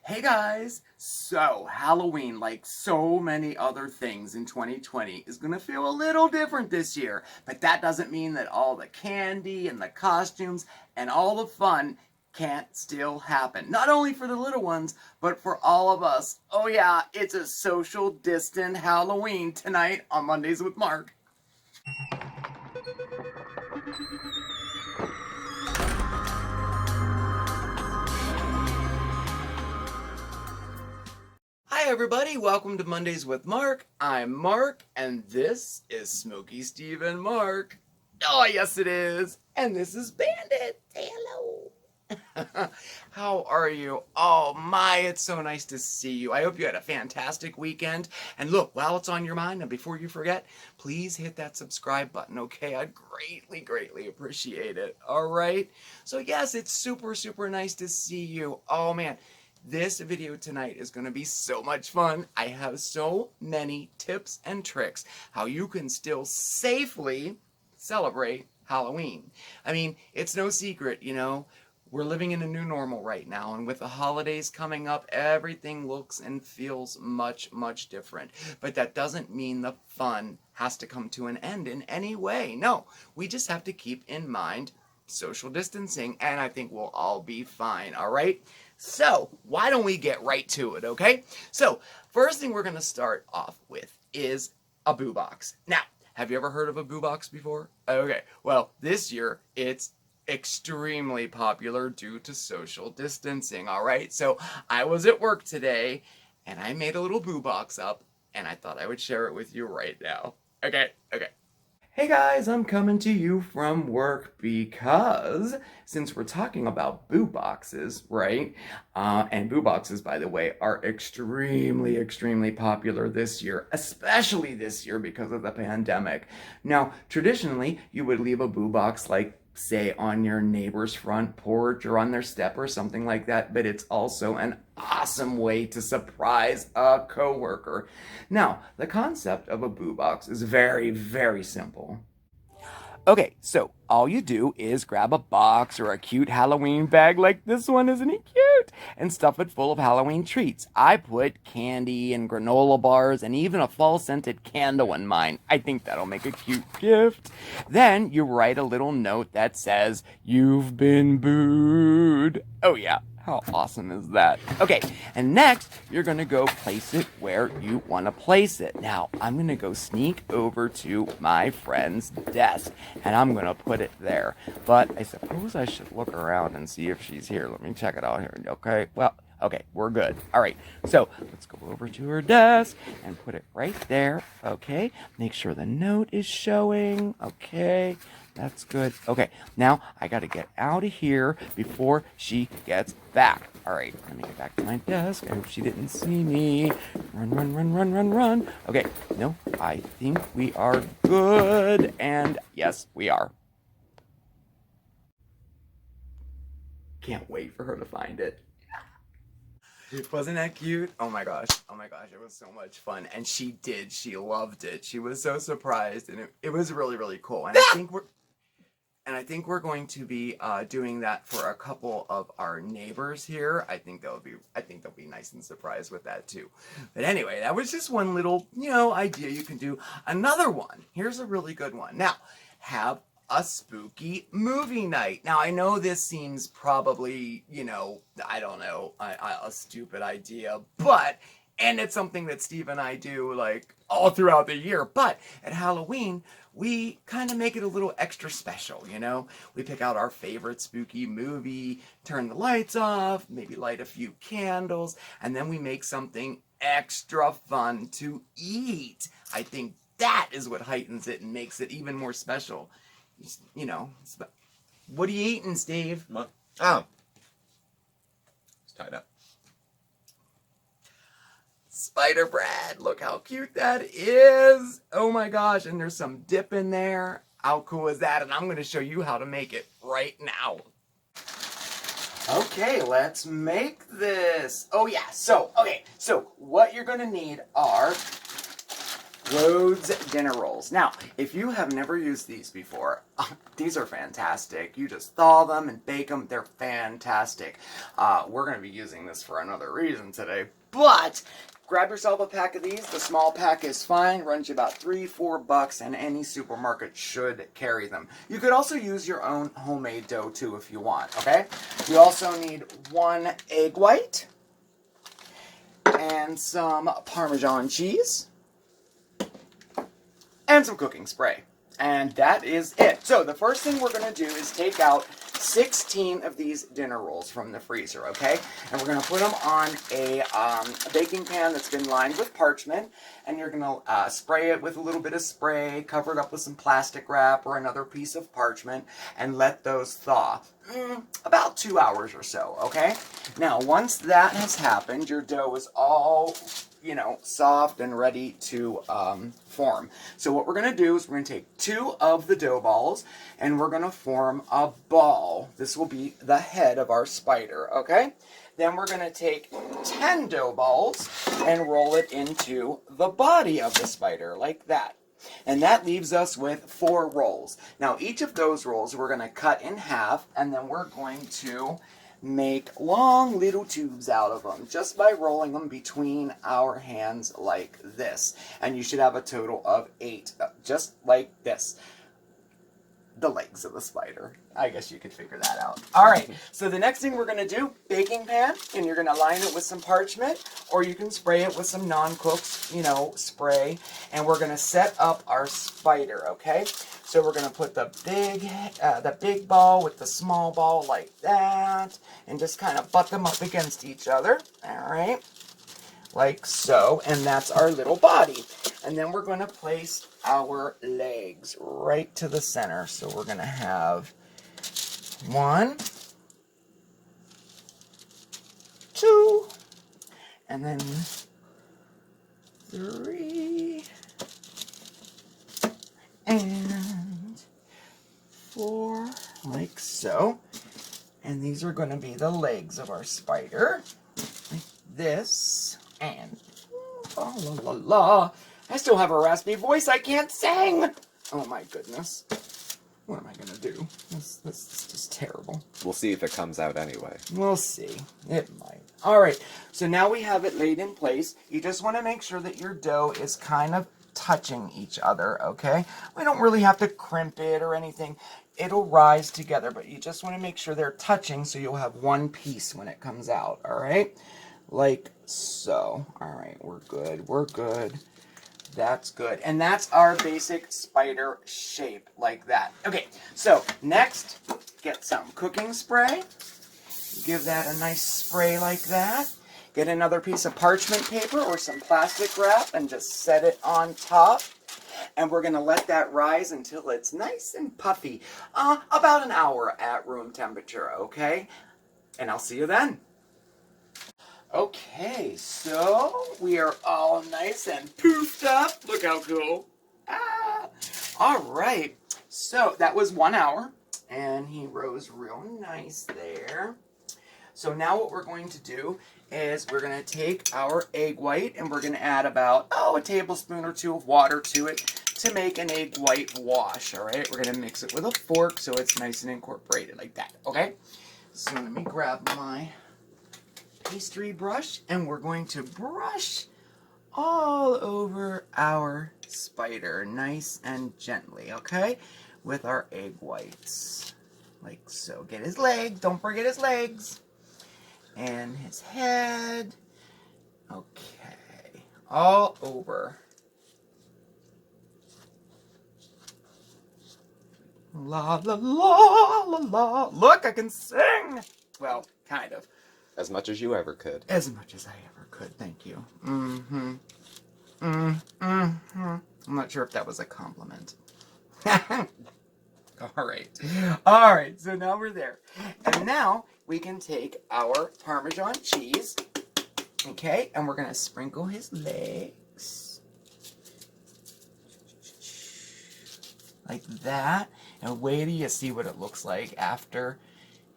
Hey guys! So, Halloween, like so many other things in 2020, is gonna feel a little different this year. But that doesn't mean that all the candy and the costumes and all the fun can't still happen. Not only for the little ones, but for all of us. Oh yeah, it's a social distant Halloween tonight on Mondays with Marc. Hi everybody, welcome to Mondays with Marc. I'm Marc, and this is Smokey Steve and Marc. Oh yes it is, and this is Bandit. Say hello. How are you? Oh my, it's so nice to see you. I hope you had a fantastic weekend. And look, while it's on your mind, and before you forget, please hit that subscribe button, okay? I'd greatly appreciate it, all right? So yes, it's super nice to see you. Oh man. This video tonight is going to be so much fun. I have so many tips and tricks how you can still safely celebrate Halloween. I mean, it's no secret, you know, we're living in a new normal right now, and with the holidays coming up, everything looks and feels much different. But that doesn't mean the fun has to come to an end in any way. No, we just have to keep in mind social distancing, and I think we'll all be fine, all right? So, why don't we get right to it, okay? So, first thing we're going to start off with is a boo box. Now, have you ever heard of a boo box before? Okay, well, this year, it's extremely popular due to social distancing, all right? So, I was at work today, and I made a little boo box up, and I thought I would share it with you right now. Okay. Hey guys, I'm coming to you from work because since we're talking about boo boxes, right? And boo boxes, by the way, are extremely popular this year, especially this year because of the pandemic. Now, traditionally, you would leave a boo box like say on your neighbor's front porch or on their step or something like that, but it's also an awesome way to surprise a coworker. Now, the concept of a boo box is very simple. Okay, so all you do is grab a box or a cute Halloween bag like this one, isn't it cute? And stuff it full of Halloween treats. I put candy and granola bars and even a fall scented candle in mine. I think that'll make a cute gift. Then you write a little note that says, "You've been booed." Oh yeah. How awesome is that? Okay, and next, you're gonna go place it where you wanna place it. Now, I'm gonna go sneak over to my friend's desk, and I'm gonna put it there. But I suppose I should look around and see if she's here. Let me check it out here, okay? Well, okay, we're good. All right, so let's go over to her desk and put it right there, okay? Make sure the note is showing, okay? That's good. Okay, now I gotta get out of here before she gets back. All right, let me get back to my desk. I hope she didn't see me. Run. Okay, no, I think we are good. And yes, we are. Can't wait for her to find it. Wasn't that cute? Oh my gosh, it was so much fun. And she loved it. She was so surprised, and it was really cool. And I think we're going to be doing that for a couple of our neighbors here. I think they'll be nice and surprised with that too. But anyway, that was just one little, idea you can do. Another one. Here's a really good one. Now, have a spooky movie night. Now, I know this seems probably, I don't know, a stupid idea, and it's something that Steve and I do like all throughout the year. But at Halloween, we kind of make it a little extra special, We pick out our favorite spooky movie, turn the lights off, maybe light a few candles, and then we make something extra fun to eat. I think that is what heightens it and makes it even more special. What are you eating, Steve? What? Oh. It's tied up. Spider bread. Look how cute that is. Oh my gosh. And there's some dip in there. How cool is that? And I'm going to show you how to make it right now. Okay, let's make this. Oh yeah. So what you're going to need are Rhodes dinner rolls. Now, if you have never used these before, these are fantastic. You just thaw them and bake them. They're fantastic. We're going to be using this for another reason today, but grab yourself a pack of these. The small pack is fine. Runs you about $3-4, and any supermarket should carry them. You could also use your own homemade dough too if you want, okay? You also need 1 egg white and some Parmesan cheese and some cooking spray. And that is it. So the first thing we're going to do is take out 16 of these dinner rolls from the freezer, okay? And we're going to put them on a baking pan that's been lined with parchment, and you're going to spray it with a little bit of spray, cover it up with some plastic wrap or another piece of parchment, and let those thaw. About 2 hours or so, okay? Now, once that has happened, your dough is all, you know, soft and ready to form. So what we're going to do is we're going to take 2 of the dough balls and we're going to form a ball. This will be the head of our spider, okay? Then we're going to take 10 dough balls and roll it into the body of the spider, like that. And that leaves us with 4 rolls. Now, each of those rolls we're going to cut in half, and then we're going to make long little tubes out of them just by rolling them between our hands like this. And you should have a total of 8, just like this. The legs of the spider. I guess you could figure that out. All right, so the next thing we're going to do, baking pan, and you're going to line it with some parchment, or you can spray it with some non-cooked, you know, spray, and we're going to set up our spider, okay? So we're going to put the big ball with the small ball like that, and just kind of butt them up against each other, all right? Like so, and that's our little body. And then we're going to place our legs right to the center. So we're going to have 1, 2, and then 3, and 4, like so. And these are going to be the legs of our spider, like this. And oh, la la la, I still have a raspy voice. I can't sing. Oh my goodness. What am I gonna do? This is just terrible. We'll see if it comes out anyway. We'll see. It might. All right. So now we have it laid in place. You just want to make sure that your dough is kind of touching each other. Okay. We don't really have to crimp it or anything. It'll rise together, but you just want to make sure they're touching so you'll have one piece when it comes out. All right. Like so. All right, we're good. We're good. That's good. And that's our basic spider shape, like that. Okay, so next, get some cooking spray. Give that a nice spray like that. Get another piece of parchment paper or some plastic wrap and just set it on top. And we're going to let that rise until it's nice and puffy. About an hour at room temperature, okay? And I'll see you then. Okay, so we are all nice and poofed up. Look how cool. All right, so that was 1 hour, and he rose real nice there. So now what we're going to do is we're going to take our egg white, and we're going to add about, a tablespoon or 2 of water to it to make an egg white wash, all right? We're going to mix it with a fork so it's nice and incorporated like that, okay? So let me grab my pastry brush, and we're going to brush all over our spider nice and gently, okay, with our egg whites, like so. Get his legs, don't forget his legs, and his head, okay, all over. La la la la la. Look, I can sing. Well, kind of. As much as you ever could. As much as I ever could, thank you. I'm not sure if that was a compliment. All right, so now we're there. And now we can take our Parmesan cheese, okay, and we're going to sprinkle his legs. Like that. And wait till you see what it looks like after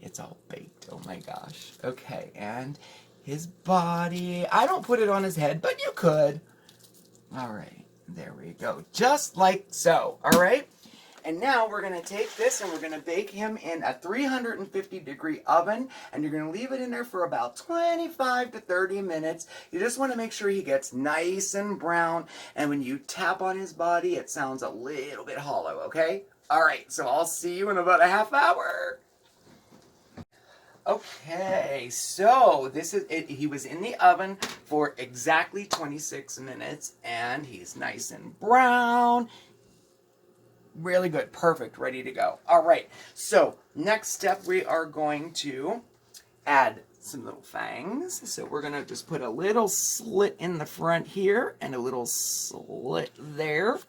it's all baked. Oh my gosh. Okay, and his body. I don't put it on his head, but you could. All right, There we go. Just like so. All right? And now we're going to take this and we're going to bake him in a 350-degree oven. And you're going to leave it in there for about 25 to 30 minutes. You just want to make sure he gets nice and brown. And when you tap on his body, it sounds a little bit hollow, okay? All right, so I'll see you in about a half hour. Okay, so this is it. He was in the oven for exactly 26 minutes. And he's nice and brown. Really good. Perfect. Ready to go. All right. So next step, we are going to add some little fangs. So we're going to just put a little slit in the front here and a little slit there.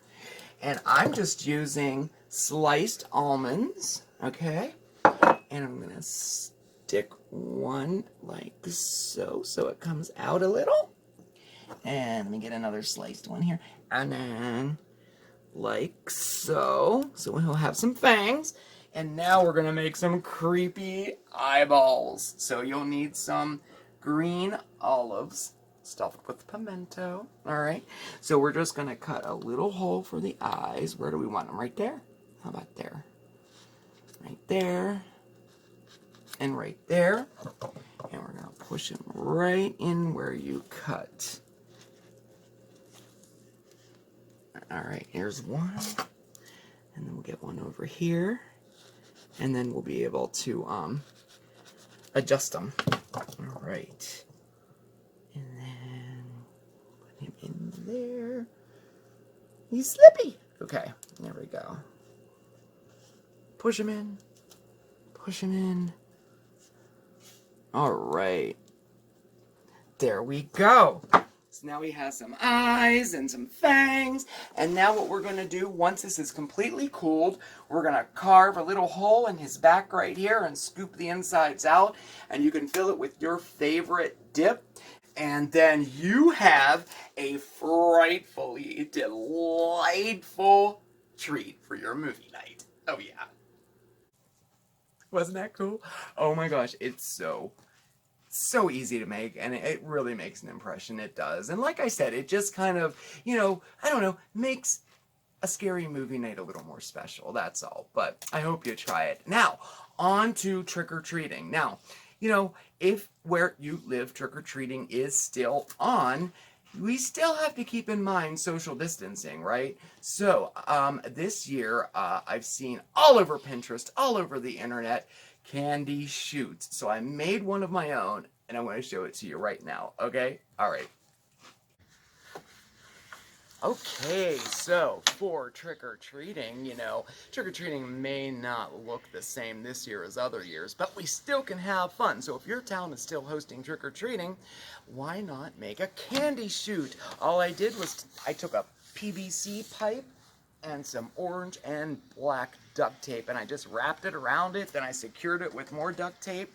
And I'm just using sliced almonds. Okay. And I'm going to stick one like so. So it comes out a little. And let me get another sliced one here. And then like so. So he'll have some fangs. And now we're going to make some creepy eyeballs. So you'll need some green olives stuffed with pimento. Alright. So we're just going to cut a little hole for the eyes. Where do we want them? Right there? How about there? Right there. And right there. And we're going to push them right in where you cut. Alright, here's one, and then we'll get one over here, and then we'll be able to adjust them. Alright, and then put him in there. He's slippy. Okay, there we go. Push him in, push him in. Alright, there we go. So now he has some eyes and some fangs. And now what we're going to do, once this is completely cooled, we're going to carve a little hole in his back right here and scoop the insides out. And you can fill it with your favorite dip. And then you have a frightfully delightful treat for your movie night. Oh yeah. Wasn't that cool? Oh my gosh, it's so easy to make, and it really makes an impression. It does. And like I said, it just kind of, you know, I don't know, makes a scary movie night a little more special. That's all. But I hope you try it. Now, on to trick-or-treating. Now, you know, if where you live trick-or-treating is still on, we still have to keep in mind social distancing, right? So, this year, I've seen all over Pinterest, all over the internet, candy shoots. So I made one of my own, and I'm going to show it to you right now, okay? All right. Okay, so for trick-or-treating, you know, trick-or-treating may not look the same this year as other years, but we still can have fun. So if your town is still hosting trick-or-treating, why not make a candy shoot? All I did was I took a PVC pipe and some orange and black duct tape, and I just wrapped it around it, then I secured it with more duct tape.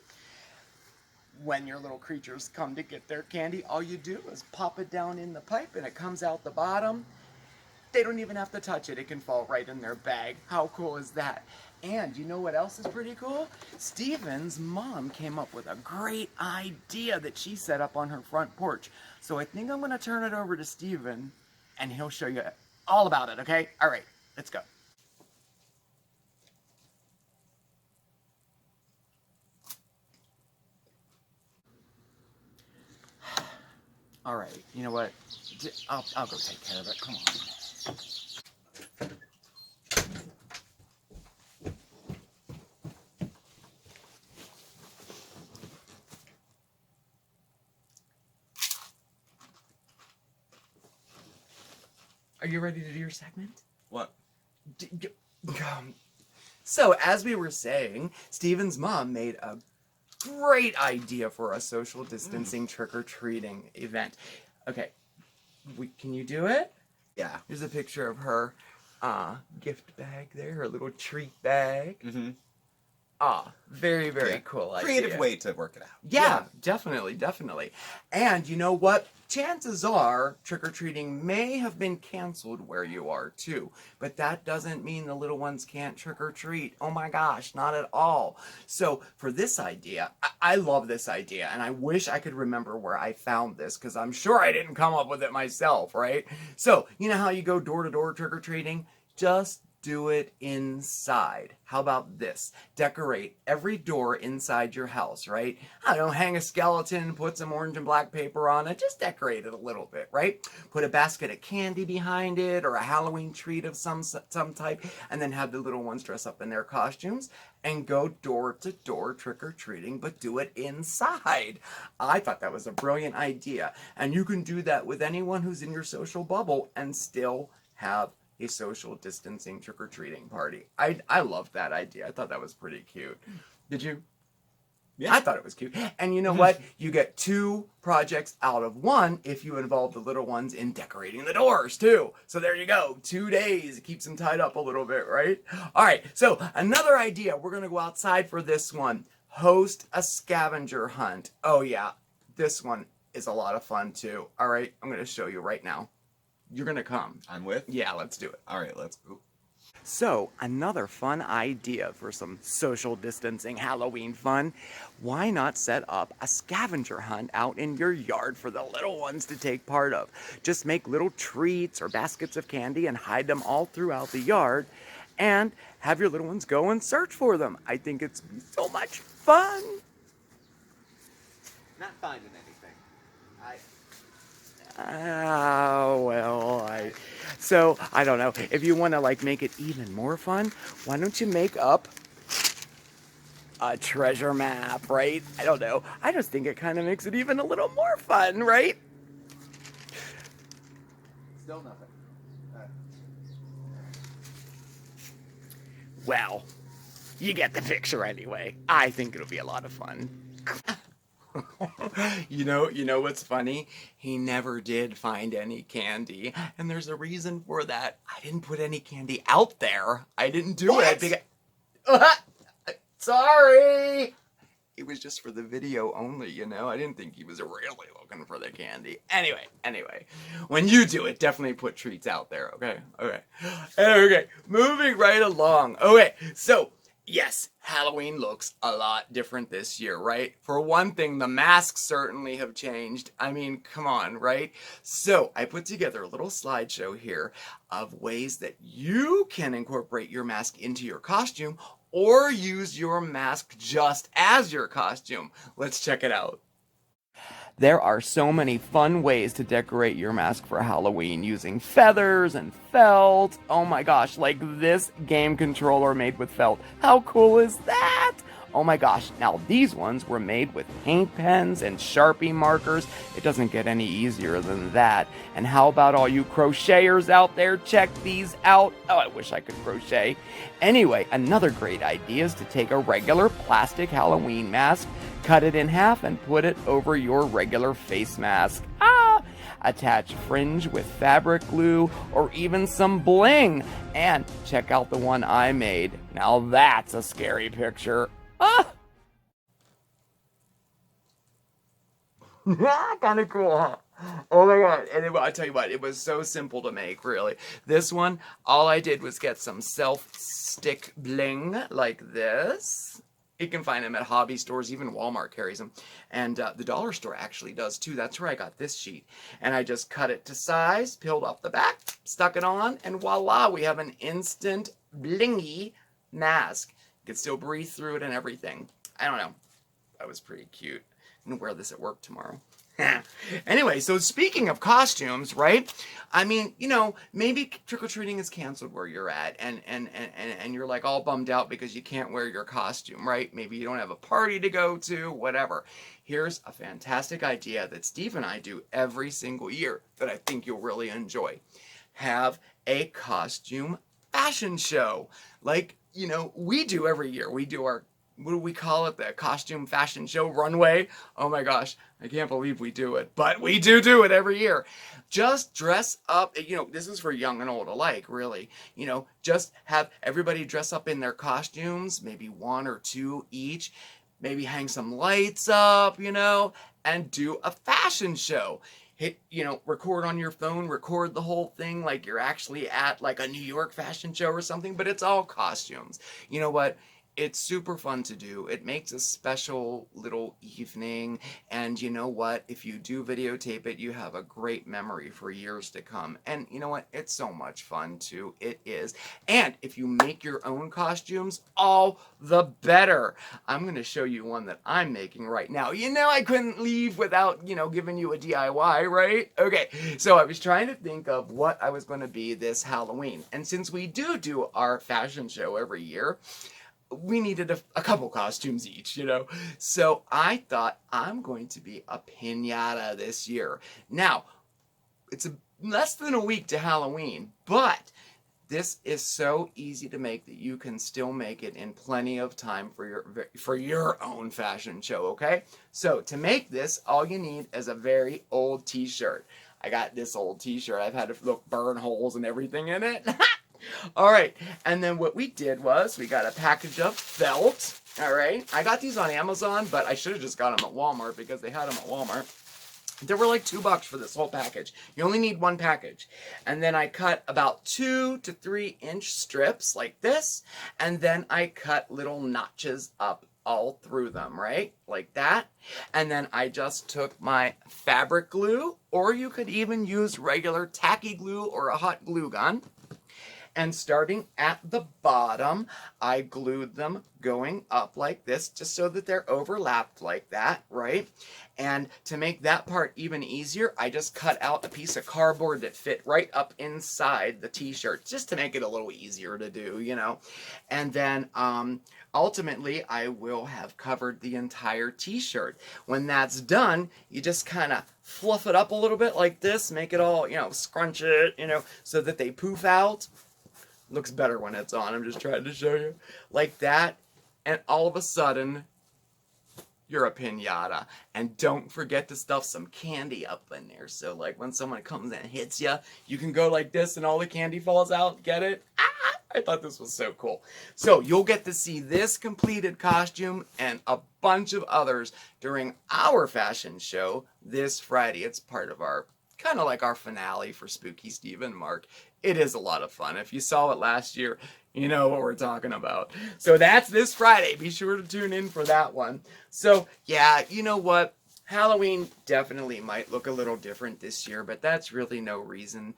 When your little creatures come to get their candy, all you do is pop it down in the pipe and it comes out the bottom. They don't even have to touch it. It can fall right in their bag. How cool is that? And you know what else is pretty cool? Steven's mom came up with a great idea that she set up on her front porch. So I think I'm going to turn it over to Steven and he'll show you all about it, okay? All right, let's go. All right, you know what? I'll go take care of it. Come on. Are you ready to do your segment? What? So, as we were saying, Steven's mom made a great idea for a social distancing trick-or-treating event. Okay, can you do it? Yeah. Here's a picture of her gift bag there, her little treat bag. Mm-hmm. Very, very Yeah. cool idea. Creative way to work it out. Yeah, definitely, definitely. And you know what? Chances are trick-or-treating may have been canceled where you are too. But that doesn't mean the little ones can't trick-or-treat. Oh my gosh, not at all. So for this idea, I love this idea. And I wish I could remember where I found this because I'm sure I didn't come up with it myself, right? So you know how you go door to door trick-or-treating? Just do it inside. How about this? Decorate every door inside your house, right? I don't know, hang a skeleton, put some orange and black paper on it, just decorate it a little bit, right? Put a basket of candy behind it or a Halloween treat of some type, and then have the little ones dress up in their costumes and go door to door trick-or-treating, but do it inside. I thought that was a brilliant idea. And you can do that with anyone who's in your social bubble and still have a social distancing trick-or-treating party. I loved that idea. I thought that was pretty cute. Did you? Yeah. I thought it was cute. And you know what? You get 2 projects out of 1 if you involve the little ones in decorating the doors too. So there you go. 2 days. It keeps them tied up a little bit, right? All right. So another idea. We're going to go outside for this one. Host a scavenger hunt. Oh yeah. This one is a lot of fun too. All right. I'm going to show you right now. You're going to come. I'm with? Yeah, let's do it. All right, let's go. So, another fun idea for some social distancing Halloween fun. Why not set up a scavenger hunt out in your yard for the little ones to take part of? Just make little treats or baskets of candy and hide them all throughout the yard and have your little ones go and search for them. I think it's so much fun. Not finding anything. So, I don't know. If you want to, like, make it even more fun, why don't you make up a treasure map, right? I don't know. I just think it kind of makes it even a little more fun, right? Still nothing. Well, you get the picture anyway. I think it'll be a lot of fun. You know what's funny? He never did find any candy, and there's a reason for that. I didn't put any candy out there. I didn't do it because... Sorry! It was just for the video only, you know? I didn't think he was really looking for the candy. Anyway, when you do it, definitely put treats out there, okay? Okay, moving right along. Okay, so... yes, Halloween looks a lot different this year, right? For one thing, the masks certainly have changed. I mean, come on, right? So I put together a little slideshow here of ways that you can incorporate your mask into your costume or use your mask just as your costume. Let's check it out. There are so many fun ways to decorate your mask for Halloween using feathers and felt. Oh my gosh, like this game controller made with felt. How cool is that? Oh my gosh, now these ones were made with paint pens and Sharpie markers. It doesn't get any easier than that. And how about all you crocheters out there? Check these out. Oh, I wish I could crochet. Anyway, another great idea is to take a regular plastic Halloween mask, cut it in half, and put it over your regular face mask. Attach fringe with fabric glue or even some bling. And check out the one I made. Now that's a scary picture. Kind of cool, huh? Oh my god. And I tell you what, it was so simple to make, really. This one, all I did was get some self-stick bling like this. You can find them at hobby stores, even Walmart carries them. And the dollar store actually does too. That's where I got this sheet. And I just cut it to size, peeled off the back, stuck it on, and voila, we have an instant blingy mask. You can still breathe through it and everything. I don't know. That was pretty cute. I'm gonna wear this at work tomorrow. Anyway, so speaking of costumes, right? I mean, you know, maybe trick-or-treating is canceled where you're at and you're like all bummed out because you can't wear your costume, right? Maybe you don't have a party to go to, whatever. Here's a fantastic idea that Steve and I do every single year that I think you'll really enjoy. Have a costume fashion show. Like, you know, we do every year. We do our, what do we call it? The costume fashion show runway. Oh my gosh. I can't believe we do it, but we do it every year. Just dress up, you know, this is for young and old alike, really. You know, just have everybody dress up in their costumes, maybe one or two each, maybe hang some lights up, you know, and do a fashion show. Hit, you know, record on your phone, record the whole thing like you're actually at like a New York fashion show or something, but it's all costumes. You know what? It's super fun to do. It makes a special little evening, and you know what? If you do videotape it, you have a great memory for years to come. And you know what? It's so much fun too. It is. And if you make your own costumes, all the better. I'm going to show you one that I'm making right now. You know, I couldn't leave without, you know, giving you a DIY, right? Okay, so I was trying to think of what I was going to be this Halloween. And since we do our fashion show every year, we needed a couple costumes each, you know? So I thought I'm going to be a piñata this year. Now, it's less than a week to Halloween, but this is so easy to make that you can still make it in plenty of time for your own fashion show, okay? So to make this, all you need is a very old t-shirt. I got this old t-shirt. I've had to burn holes and everything in it. All right, and then what we did was we got a package of felt. All right, I got these on Amazon, but I should have just got them at Walmart because they had them at Walmart. They were like $2 for this whole package. You only need one package. And then I cut about 2 to 3 inch strips like this, and then I cut little notches up all through them, right? Like that. And then I just took my fabric glue, or you could even use regular tacky glue or a hot glue gun. And starting at the bottom, I glued them going up like this, just so that they're overlapped like that, right? And to make that part even easier, I just cut out a piece of cardboard that fit right up inside the t-shirt, just to make it a little easier to do, you know? And then, ultimately, I will have covered the entire t-shirt. When that's done, you just kind of fluff it up a little bit like this, make it all, you know, scrunch it, you know, so that they poof out. Looks better when it's on. I'm just trying to show you. Like that. And all of a sudden, you're a piñata. And don't forget to stuff some candy up in there. So like when someone comes and hits you, you can go like this and all the candy falls out. Get it? Ah! I thought this was so cool. So you'll get to see this completed costume and a bunch of others during our fashion show this Friday. It's part of our, kind of like our finale for Spooky Steve and Marc. It is a lot of fun. If you saw it last year, you know what we're talking about. So that's this Friday. Be sure to tune in for that one. So yeah, you know what? Halloween definitely might look a little different this year, but that's really no reason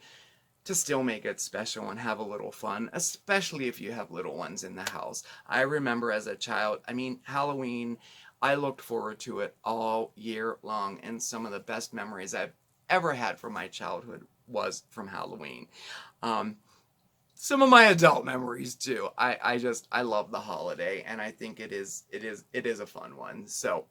to still make it special and have a little fun, especially if you have little ones in the house. I remember as a child, I mean, Halloween, I looked forward to it all year long, and some of the best memories I've ever had from my childhood was from Halloween. Some of my adult memories too. I love the holiday, and I think it is a fun one. So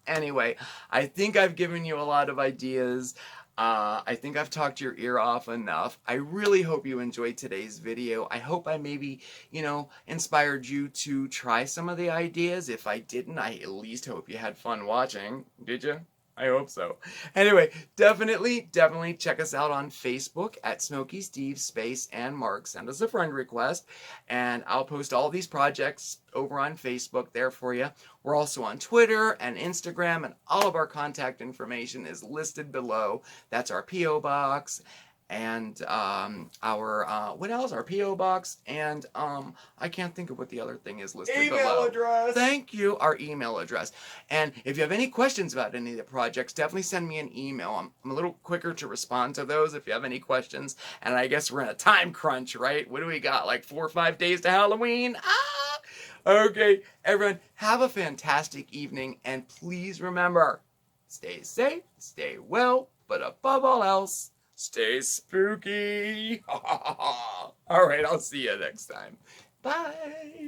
anyway, I think I've given you a lot of ideas. I think I've talked your ear off enough. I really hope you enjoyed today's video. I hope I maybe, you know, inspired you to try some of the ideas. If I didn't, I at least hope you had fun watching. Did you? I hope so. Anyway, definitely check us out on Facebook at SmokeySteveAndMarc. Send us a friend request, and I'll post all these projects over on Facebook there for you. We're also on Twitter and Instagram, and all of our contact information is listed below. That's our P.O. Box, and our what else? Our P.O. Box, and I can't think of what the other thing is listed below. Email address. Thank you. Our email address. And if you have any questions about any of the projects, definitely send me an email. I'm a little quicker to respond to those if you have any questions. And I guess we're in a time crunch, right? What do we got? Like 4 or 5 days to Halloween? Ah! Okay, everyone, have a fantastic evening, and please remember, stay safe, stay well, but above all else, stay spooky. All right, I'll see you next time. Bye.